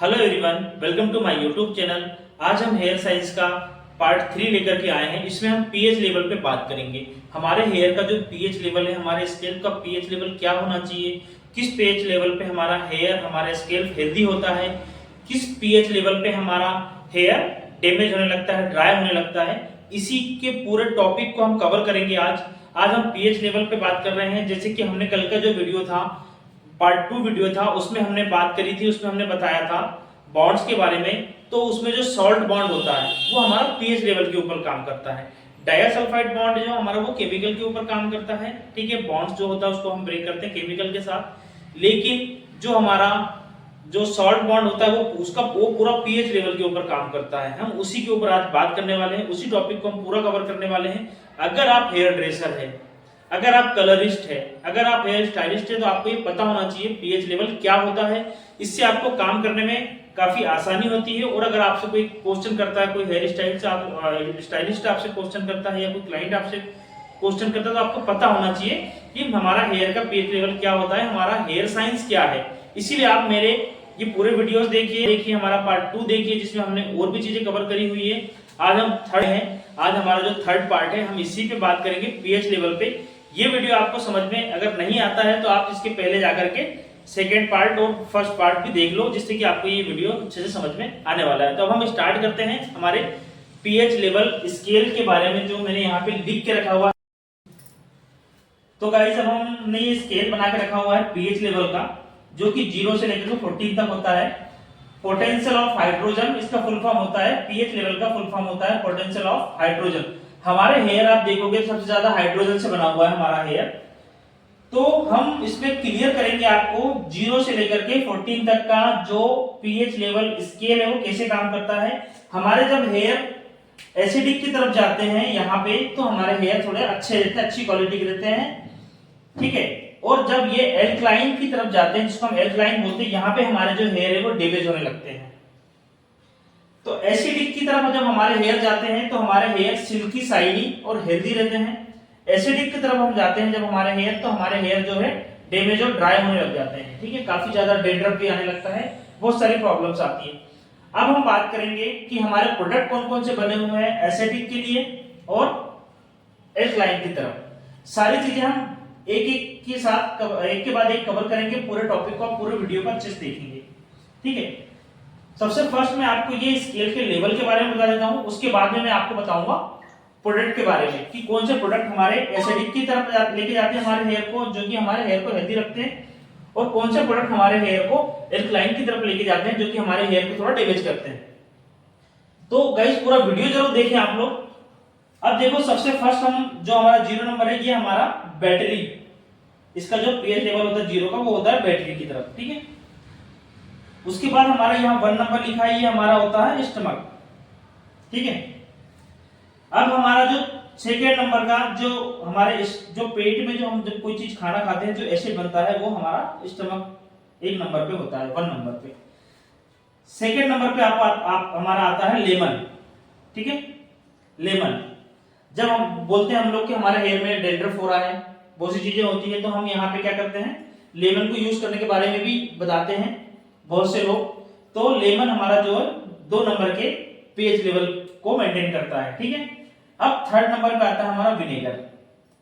Hello everyone, welcome to my YouTube channel. आज हम hair science का पार्ट 3 लेकर के आए हैं। इसमें हम पीएच लेवल पे बात करेंगे। हमारे हेयर का जो पीएच लेवल है, हमारे स्कैल्प का पीएच लेवल क्या होना चाहिए, किस पीएच लेवल पे हमारा हेयर, हमारा स्कैल्प हेल्दी होता है, किस पीएच लेवल पे हमारा हेयर डैमेज होने लगता है, ड्राई होने लगता है। इसी के पूरे टॉपिक को हम कवर करेंगे आज हम पीएच लेवल पे बात कर रहे हैं। जैसे कि हमने कल का जो वीडियो था, पार्ट 2 वीडियो था, उसमें हमने बात करी थी, उसमें हमने बताया था बॉन्ड्स के बारे में। तो उसमें जो सॉल्ट बॉन्ड होता है वो हमारा पीएच लेवल के ऊपर काम करता है। डायासल्फाइड बॉन्ड जो हमारा वो केमिकल के ऊपर काम करता है। ठीक है, बॉन्ड्स जो होता है उसको हम ब्रेक करते हैं केमिकल के साथ। लेकिन जो हमारा जो सॉल्ट बॉन्ड होता है वो पूरा पीएच लेवल के ऊपर काम करता है। हम उसी के ऊपर आज बात करने वाले हैं, उसी टॉपिक को हम पूरा कवर करने वाले हैं। अगर आप हेयर ड्रेसर है, अगर आप कलरिस्ट है, अगर आप हेयर स्टाइलिस्ट है, तो आपको ये पता होना चाहिए पीएच लेवल क्या होता है। इससे आपको काम करने में काफी आसानी होती है। और अगर आपसे कोई क्वेश्चन करता है, कोई हेयर स्टाइल से स्टाइलिस्ट आपसे क्वेश्चन करता है या कोई क्लाइंट आपसे क्वेश्चन करता है, तो आपको पता होना चाहिए कि हमारा हेयर का पीएच लेवल क्या होता है, हमारा हेयर साइंस क्या है। इसीलिए आप मेरे ये पूरे वीडियोस देखिए, हमारा पार्ट 2 देखिए, जिसमें हमने और भी चीजें कवर करी हुई है। आज हम थर्ड है, आज हमारा जो थर्ड पार्ट है, हम इसी पे बात करेंगे पीएच लेवल पे। ये वीडियो आपको समझ में अगर नहीं आता है तो आप इसके पहले जाकर के सेकेंड पार्ट और फर्स्ट पार्ट भी देख लो, जिससे कि आपको ये वीडियो अच्छे से समझ में आने वाला है। तो अब हम स्टार्ट करते हैं हमारे पीएच लेवल स्केल के बारे में, जो मैंने यहाँ पे लिख के रखा हुआ है। तो गाइस, अब हमने ये स्केल बना के रखा हुआ है पीएच लेवल का, जो कि 0 से लेकर 14 तक होता है। पोटेंशियल ऑफ हाइड्रोजन इसका फुल फॉर्म होता है, पीएच लेवल का फुल फॉर्म होता है पोटेंशियल ऑफ हाइड्रोजन। हमारे हेयर आप देखोगे सबसे ज्यादा हाइड्रोजन से बना हुआ है हमारा हेयर। तो हम इसमें क्लियर करेंगे आपको 0 से लेकर के 14 तक का जो पीएच लेवल स्केल है वो कैसे काम करता है। हमारे जब हेयर एसिडिक की तरफ जाते हैं यहाँ पे, तो हमारे हेयर थोड़े अच्छे रहते हैं, अच्छी क्वालिटी के रहते हैं। ठीक है, और जब ये एल्कलाइन की तरफ जाते हैं, जिसको हम एल्कलाइन बोलते हैं, यहाँ पे हमारे जो हेयर है वो डैमेज होने लगते हैं। तो एसिडिक की तरफ जब हमारे हेयर जाते हैं तो हमारे हेयर सिल्की शाइनी और हेल्दी रहते हैं। एसिडिक की तरफ हम जाते हैं जब हमारे हेयर, तो हमारे हेयर जो है डैमेज और ड्राई होने लग जाते हैं। ठीक है, काफी ज्यादा डेंड्रफ भी आने लगता है, बहुत सारी प्रॉब्लम्स आती है। अब हम बात करेंगे कि हमारे प्रोडक्ट कौन कौन से बने हुए हैं एसिडिक के लिए और एल्कलाइन की तरफ। सारी चीजें हम एक एक के साथ एक के बाद एक कवर करेंगे। पूरे टॉपिक को पूरे वीडियो पर अच्छे से देखेंगे। ठीक है, सबसे फर्स्ट मैं आपको ये स्केल के लेवल के बारे में बता देता हूं, उसके बाद में मैं आपको बताऊंगा प्रोडक्ट के बारे में कि कौन से प्रोडक्ट हमारे एसिडिक की तरफ लेके जाते हैं हमारे हेयर को, जो कि हमारे हेयर को हेल्दी रखते हैं, और कौन से प्रोडक्ट हमारे हेयर को एल्कलाइन की तरफ लेके जाते हैं, जो कि हमारे हेयर को थोड़ा डैमेज करते हैं। तो गाइस, पूरा वीडियो जरूर देखें आप लोग। अब देखो, सबसे फर्स्ट हम जो हमारा 0 नंबर है, ये हमारा बैटरी, इसका जो पीएच लेवल होता है 0 का, वो होता है बैटरी की तरफ। ठीक है, उसके बाद हमारा यहाँ 1 नंबर लिखा है, ये हमारा होता है स्टमक। ठीक है, अब हमारा जो सेकेंड नंबर का जो हमारे जो पेट में जो हम जब कोई चीज खाना खाते हैं, जो एसिड बनता है, वो हमारा स्टमक 1 नंबर पे होता है, 1 नंबर पे। सेकेंड नंबर पे आप हमारा आता है लेमन। ठीक है, लेमन, जब हम बोलते हैं हम लोग कि हमारे हेयर में डैंड्रफ हो रहा है, बहुत सी चीजें होती है, तो हम यहाँ पे क्या करते हैं, लेमन को यूज करने के बारे में भी बताते हैं बहुत से लोग। तो लेमन हमारा जो है 2 नंबर के पीएच लेवल को मेंटेन करता है। ठीक है, अब थर्ड नंबर पे आता है हमारा विनेगर।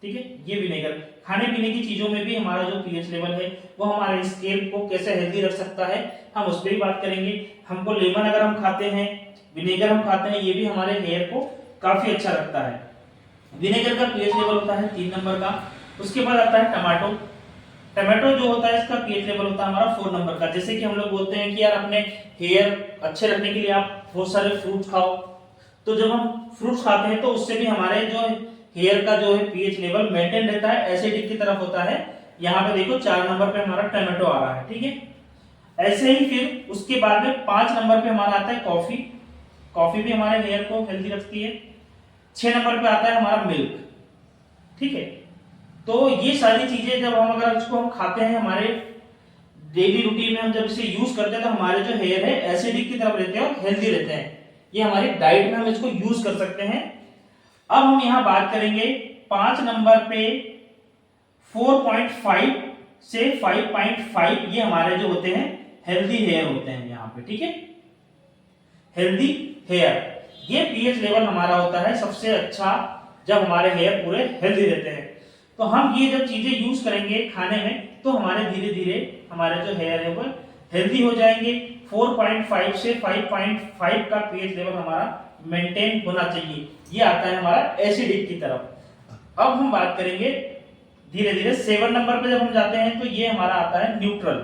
ठीक है, ये विनेगर खाने पीने की चीजों में भी हमारा जो पीएच लेवल है वो हमारे स्कैल्प को कैसे हेल्दी रख सकता है, हम उस पर भी बात करेंगे। हमको लेमन अगर हम खाते हैं, विनेगर हम खाते हैं, ये भी हमारे हेयर को काफी अच्छा रखता है। विनेगर का पीएच लेवल होता है 3 नंबर का। उसके बाद आता है टमाटो। टमाटो जो होता है, इसका पीएच लेवल होता है हमारा 4 नंबर का। जैसे कि हम लोग बोलते हैं कि यार अपने हेयर अच्छे रखने के लिए आप बहुत सारे फ्रूट्स खाओ, तो जब हम फ्रूट्स खाते हैं तो उससे भी हमारे जो हेयर का जो है पीएच लेवल मेंटेन रहता है, एसिडिक की तरफ होता है। यहाँ पे देखो 4 नंबर पे हमारा टमाटो आ रहा है। ठीक है, ऐसे ही फिर उसके बाद में 5 नंबर पे हमारा आता है कॉफी। कॉफी भी हमारे हेयर को हेल्दी रखती है। 6 नंबर पे आता है हमारा मिल्क। ठीक है, तो ये सारी चीजें जब हम अगर इसको हम खाते हैं, हमारे डेली रूटीन में हम जब इसे यूज करते हैं, तो हमारे जो हेयर है एसिडिक की तरफ रहते हैं और हेल्दी रहते हैं। ये हमारी डाइट में हम इसको यूज कर सकते हैं। अब हम यहाँ बात करेंगे 5 नंबर पे 4.5 से 5.5, ये हमारे जो होते हैं हेल्दी हेयर होते हैं यहाँ पे, ठीक है, हेल्दी हेयर। ये पीएच लेवल हमारा होता है सबसे अच्छा जब हमारे हेयर पूरे हेल्दी रहते हैं। तो हम ये जब चीजें यूज करेंगे खाने में तो हमारे धीरे धीरे हमारे जो हेयर है वो हेल्दी हो जाएंगे। 4.5 से 5.5 का पीएच लेवल हमारा मेंटेन होना चाहिए। ये आता है हमारा एसिडिक की तरफ। अब हम बात करेंगे धीरे धीरे 7 नंबर पे जब हम जाते हैं तो ये हमारा आता है न्यूट्रल,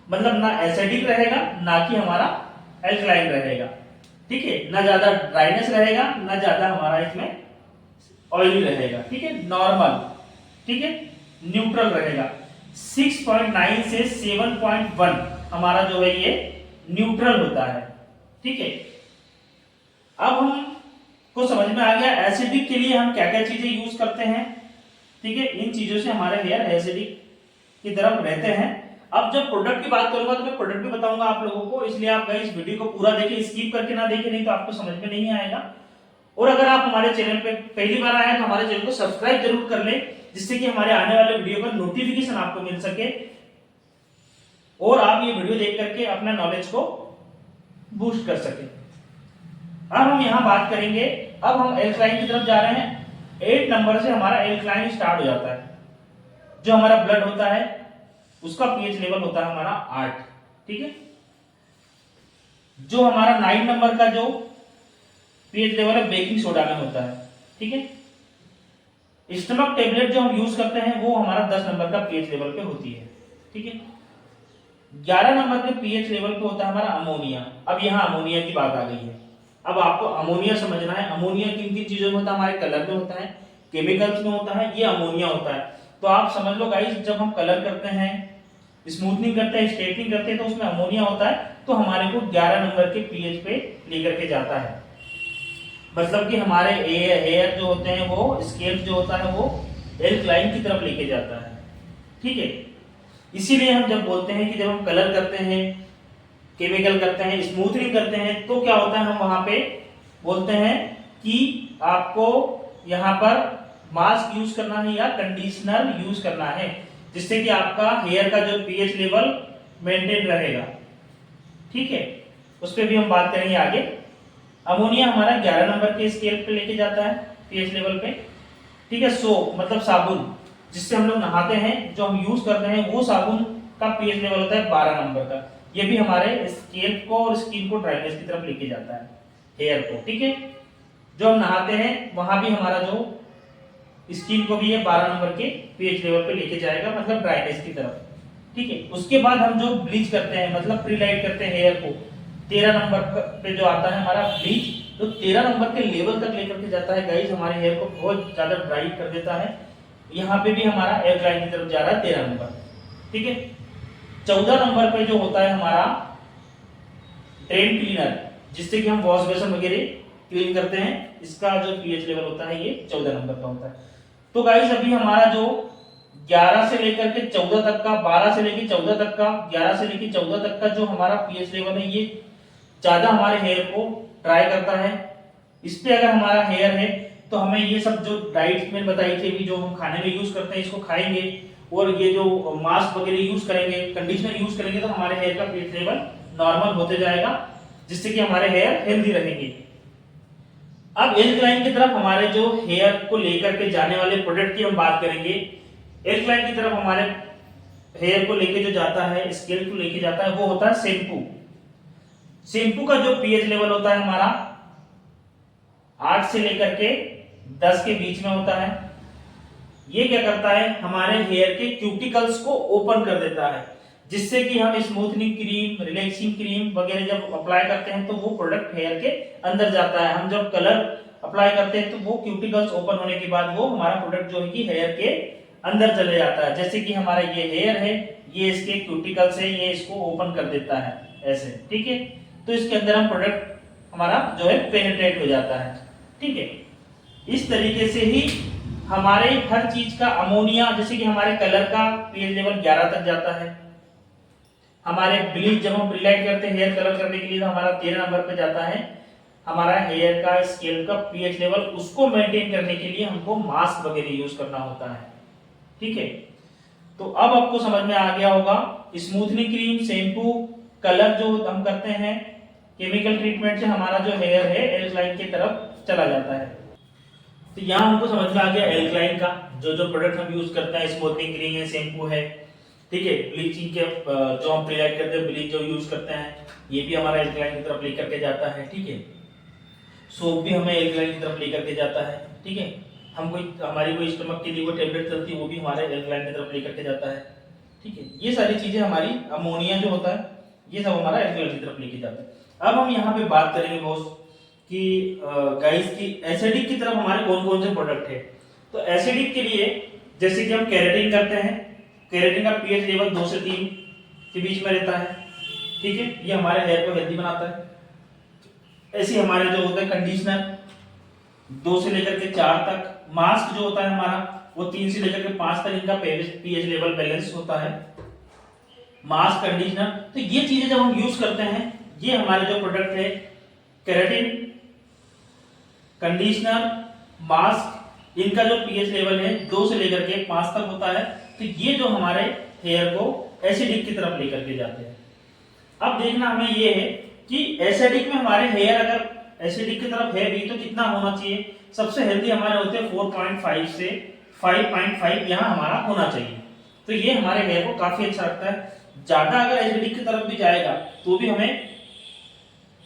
मतलब ना एसिडिक रहेगा ना कि हमारा एल्कलाइन रहेगा, ठीक है, ना ज्यादा ड्राइनेस रहेगा ना ज्यादा हमारा इसमें ऑयली रहेगा, ठीक है, नॉर्मल, ठीक है, न्यूट्रल रहेगा। 6.9 से 7.1 हमारा जो है ये न्यूट्रल होता है, ठीक है। अब हम को समझ में आ गया एसिडिक के लिए हम क्या क्या चीजें यूज करते हैं, ठीक है, इन चीजों से हमारे हेयर एसिडिक की तरफ रहते हैं। अब जब प्रोडक्ट की बात करूंगा तो मैं प्रोडक्ट भी बताऊंगा आप लोगों को, इसलिए आप इस वीडियो को पूरा देखें, स्किप करके ना देखें, नहीं तो आपको समझ में नहीं आएगा। और अगर आप हमारे चैनल पे पहली बार आए हैं तो हमारे चैनल को सब्सक्राइब जरूर कर लें, जिससे कि हमारे आने वाले वीडियो का नोटिफिकेशन आपको मिल सके और आप ये वीडियो देख करके अपना नॉलेज को बूस्ट कर सके। अब हम यहाँ बात करेंगे, अब हम एल्कलाइन की तरफ जा रहे हैं। 8 नंबर से हमारा एल्कलाइन स्टार्ट हो जाता है। जो हमारा ब्लड होता है उसका पीएच लेवल होता है हमारा 8, ठीक है। जो हमारा 9 नंबर का जो पीएच लेवल है बेकिंग सोडा में होता है, ठीक है। स्टमक टेबलेट जो हम यूज करते हैं वो हमारा 10 नंबर का पीएच लेवल पे होती है, ठीक है। 11 नंबर के पीएच लेवल पे होता है हमारा अमोनिया। अब यहाँ अमोनिया की बात आ गई है। अब आपको अमोनिया समझना है। अमोनिया किन किन चीजों में होता है, हमारे कलर में होता है, केमिकल्स में होता है, ये अमोनिया होता है। तो आप समझ लो गाइस, जब हम कलर करते हैं, स्मूथनिंग करते हैं, स्ट्रेटनिंग करते हैं तो उसमें अमोनिया होता है, तो हमारे को 11 नंबर के पीएच पे लेकर के जाता है। मतलब कि हमारे हेयर जो होते हैं वो स्केल्स जो होता है वो एल्कलाइन की तरफ लेके जाता है, ठीक है। इसीलिए हम जब बोलते हैं कि जब हम कलर करते हैं, केमिकल करते हैं, स्मूथनिंग करते हैं, तो क्या होता है, हम वहां पे बोलते हैं कि आपको यहाँ पर मास्क यूज करना है या कंडीशनर यूज करना है, जिससे कि आपका हेयर का जो पीएच लेवल मेंटेन रहेगा, ठीक है। उस पर भी हम बात करेंगे आगे। अमोनिया हमारा 11 नंबर के स्केल पे लेके जाता है पीएच लेवल पे, ठीक है। सोप मतलब साबुन जिससे हम लोग नहाते हैं, जो हम यूज करते हैं, वो साबुन का पीएच लेवल होता है 12 नंबर का। ये भी हमारे स्केल को और स्किन को ड्राइनेस की तरफ लेके जाता है, हेयर को, ठीक है। जो हम नहाते हैं वहां भी हमारा जो स्किन को भी ये 12 नंबर के पीएच लेवल पे लेके जाएगा, मतलब ड्राइनेस की तरफ, ठीक है। उसके बाद हम जो ब्लीच करते हैं, मतलब प्रीलाइट करते हैं हेयर को, 13 नंबर पे जो आता है हमारा ब्लीच, तो 13 नंबर के लेवल तक लेकर के जाता है गाइस, हमारे हेयर को बहुत ज्यादा ड्राई कर देता है। यहाँ पे भी हमारा एल्कलाइन की तरफ जा रहा है 13 नंबर, ठीक है। 14 नंबर पे जो होता है हमारा ड्रेन क्लीनर, जिससे कि हम वॉश बेसिन वगैरह क्लीन करते हैं, इसका जो पीएच लेवल होता है ये 14 नंबर का होता है। तो गाइस अभी हमारा जो 11 से लेकर के 14 तक का, 12 से लेकर 14 तक का, 11 से लेकर 14 तक का जो हमारा पीएच लेवल है, ये ज्यादा हमारे हेयर को ड्राई करता है। इस पे अगर हमारा हेयर है तो हमें ये सब जो डाइट में बताई थी, जो हम खाने में यूज करते हैं, इसको खाएंगे और ये जो मास्क वगैरह यूज करेंगे, कंडीशनर यूज करेंगे, तो हमारे हेयर का पीएच लेवल नॉर्मल होते जाएगा, जिससे कि हमारे हेयर हेल्दी रहेंगे। अब एल्कलाइन की तरफ हमारे जो हेयर को लेकर के जाने वाले प्रोडक्ट की हम बात करेंगे। एल्कलाइन की तरफ हमारे हेयर को लेके जो जाता है, स्केल को लेके जाता है, वो होता है शैम्पू। शैम्पू का जो पीएच लेवल होता है हमारा 8 से लेकर के 10 के बीच में होता है। ये क्या करता है, हमारे हेयर के क्यूटिकल्स को ओपन कर देता है, जिससे कि हम स्मूथनिंग क्रीम, रिलैक्सिंग क्रीम वगैरह जब अप्लाई करते हैं तो वो प्रोडक्ट हेयर के अंदर जाता है। हम जब कलर अप्लाई करते हैं तो वो क्यूटिकल्स ओपन होने के बाद वो हमारा प्रोडक्ट जो है कि हेयर के अंदर चले जाता है। जैसे कि हमारा ये हेयर है, ये इसके क्यूटिकल्स है, ये इसको ओपन कर देता है ऐसे, ठीक है। तो इसके अंदर हम प्रोडक्ट हमारा जो है पेनिट्रेट हो जाता है, ठीक है। इस तरीके से ही हमारे हर चीज का अमोनिया, जैसे कि हमारे कलर का पीएच लेवल 11 तक जाता है। हमारे ब्लीच जब हम प्रीलाइट करते हैं हेयर कलर करने के लिए तो हमारा 13 नंबर पे जाता है। हमारा हेयर का स्केल का पीएच लेवल, उसको मेंटेन करने के लिए हमको मास्क वगैरह यूज करना होता है, ठीक है। तो अब आपको समझ में आ गया होगा, स्मूथनिंग क्रीम, शैम्पू, कलर जो हम करते हैं, केमिकल ट्रीटमेंट से हमारा जो हेयर है एल्कलाइन की तरफ चला जाता है। तो यहाँ हमको समझ में आ गया एल्कलाइन का जो जो प्रोडक्ट हम यूज करते हैं, स्मूथनिंग क्रीम है, शैम्पू है, ठीक है, ब्लीचिंग के जो हम प्रोवाइड करते हैं, ब्लीच जो यूज करते हैं, ये भी हमारा एल्कलाइन की तरफ लेकर के जाता है, ठीक है। सोप भी हमें एल्कलाइन की तरफ लेकर के जाता है, ठीक है। हम कोई हमारी कोई स्टमक के लिए वो टेबलेट चलती है, वो भी हमारे एल्कलाइन की तरफ लेकर के जाता है, ठीक है। ये सारी चीजें हमारी, अमोनिया जो होता है ये सब हमारा एल्कलाइन की तरफ लेके जाता है। अब हम यहाँ पे बात करेंगे दोस्त कि गाइस की एसिडिक की तरफ हमारे कौन कौन से प्रोडक्ट है। तो एसिडिक के लिए जैसे कि हम केराटिन करते हैं, केराटिन का पीएच लेवल 2 से 3 के बीच में रहता है, ठीक है, ये हमारे हेयर को हेल्दी बनाता है। ऐसे हमारे जो होता है कंडीशनर 2 से लेकर के 4 तक, मास्क जो होता है हमारा वो 3 से लेकर के 5 तक इनका पीएच लेवल बैलेंस होता है, मास्क, कंडीशनर। तो ये चीजें जब हम यूज करते हैं, ये हमारे जो प्रोडक्ट है केराटिन, कंडीशनर, मास्क, इनका जो पीएच लेवल है 2 से लेकर के 5 तक होता है। तो ये जो हमारे हेयर को एसिडिक की तरफ लेकर के जाते हैं। अब देखना हमें ये है कि एसिडिक में हमारे हेयर अगर एसिडिक की तरफ है भी तो कितना होना चाहिए। सबसे हेल्दी हमारे होते हैं 4.5 से 5.5 यहाँ हमारा होना चाहिए। तो ये हमारे हेयर को काफी अच्छा रखता है। ज्यादा अगर एसिडिक की तरफ भी जाएगा तो भी हमें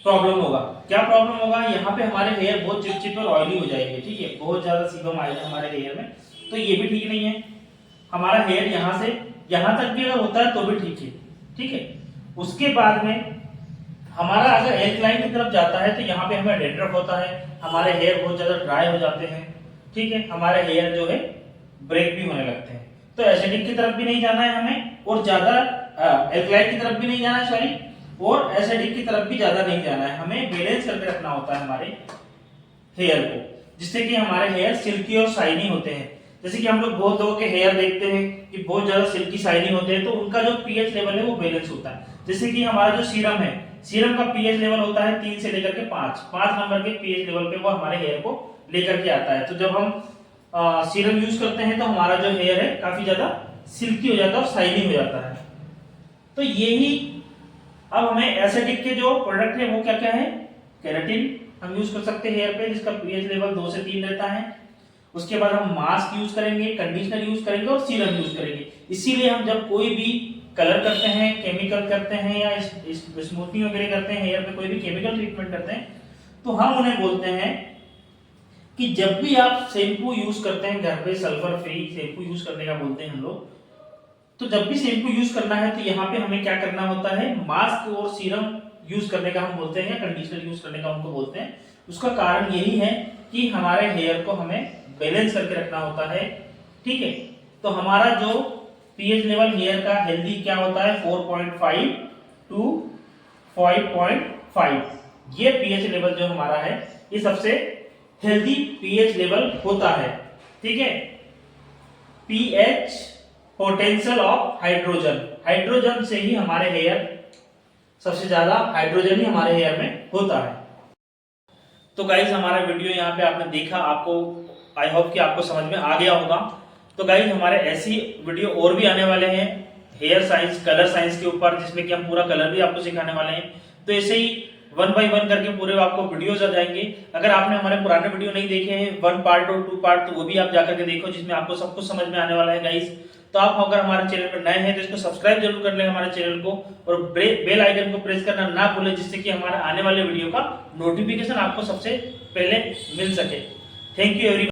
प्रॉब्लम होगा। क्या प्रॉब्लम होगा, यहाँ पे हमारे हेयर बहुत चिपचिपे और ऑयली हो जाएंगे, ठीक है, बहुत ज्यादा सीबम आएगा हमारे हेयर में, तो ये भी ठीक नहीं है। हमारा हेयर यहाँ से यहाँ तक भी अगर होता है तो भी ठीक है, ठीक है। उसके बाद में हमारा अगर एल्कलाइन की तरफ जाता है तो यहाँ पे हमें डैंड्रफ होता है, हमारे हेयर बहुत ज्यादा ड्राई हो जाते हैं, ठीक है, हमारे हेयर जो है ब्रेक भी होने लगते हैं। तो एसिडिक की तरफ भी नहीं जाना है हमें, और ज्यादा एल्कलाइन की तरफ भी नहीं जाना है, सॉरी, और एसिडिक की तरफ भी ज्यादा नहीं जाना है। हमें बैलेंस करके रखना होता है हमारे हेयर को, जिससे कि हमारे हेयर सिल्की और शाइनी होते हैं। जैसे कि हम लोग बहुत लोगों के हेयर देखते हैं कि बहुत ज्यादा सिल्की शाइनी होते हैं, तो उनका जो पीएच लेवल है वो बैलेंस होता है। जैसे कि हमारा जो सीरम है, सीरम का पीएच लेवल होता है 3 से लेकर के 5 नंबर के पीएच लेवल पे वो हमारे हेयर को लेकर के आता है। तो जब हम सीरम यूज करते हैं तो हमारा जो हेयर है काफी ज्यादा सिल्की हो जाता है और शाइनी हो जाता है। तो यही, अब हमें एसिडिक के जो प्रोडक्ट है वो क्या क्या है, केराटिन हम यूज कर सकते हैं हेयर पे, जिसका पीएच लेवल 2 से 3 रहता है। उसके बाद हम मास्क यूज करेंगे, कंडीशनर यूज करेंगे और सीरम यूज करेंगे। इसीलिए हम जब कोई भी कलर करते हैं, केमिकल करते हैं या स्मूथनिंग वगैरह करते हैं, हेयर पे कोई भी केमिकल ट्रीटमेंट करते हैं, तो हम उन्हें बोलते हैं कि जब भी आप शैम्पू यूज करते हैं घर पे, सल्फर फ्री शैम्पू यूज करने का बोलते हैं हम लोग। तो जब भी शैम्पू यूज करना है तो यहाँ पे हमें क्या करना होता है, मास्क और सीरम यूज करने का हम बोलते हैं, या कंडीशनर यूज करने का उनको बोलते हैं। उसका कारण यही है कि हमारे हेयर को हमें बैलेंस करके रखना होता है, ठीक है। तो हमारा जो पीएच लेवल हेयर का हेल्दी क्या होता है, 4.5 टू 5.5, ये पीएच लेवल जो हमारा है ये सबसे हेल्दी पीएच लेवल होता है, ठीक है। PH potential of hydrogen, hydrogen से ही हमारे हेयर, सबसे ज्यादा हाइड्रोजन ही हमारे हेयर में होता है। तो गाइस हमारा वीडियो यहाँ पे आपने देखा, आपको आई होप कि आपको समझ में आ गया होगा। तो गाइस हमारे ऐसी वीडियो और भी आने वाले हैं हेयर साइंस, कलर साइंस के ऊपर, जिसमें कि हम पूरा कलर भी आपको सिखाने वाले हैं। तो ऐसे ही 1 बाय 1 करके पूरे आपको वीडियोस आ जाएंगे। अगर आपने हमारे पुराने वीडियो नहीं देखे हैं 1 पार्ट और 2 पार्ट, तो वो भी आप जाकर के देखो, जिसमें आपको सब कुछ समझ में आने वाला है गाइस। तो आप अगर हमारे चैनल पर नए हैं तो इसको सब्सक्राइब जरूर कर लें हमारे चैनल को, और बेल आइकन को प्रेस करना ना भूलें, जिससे कि हमारे आने वाले वीडियो का नोटिफिकेशन आपको सबसे पहले मिल सके। Thank you everyone.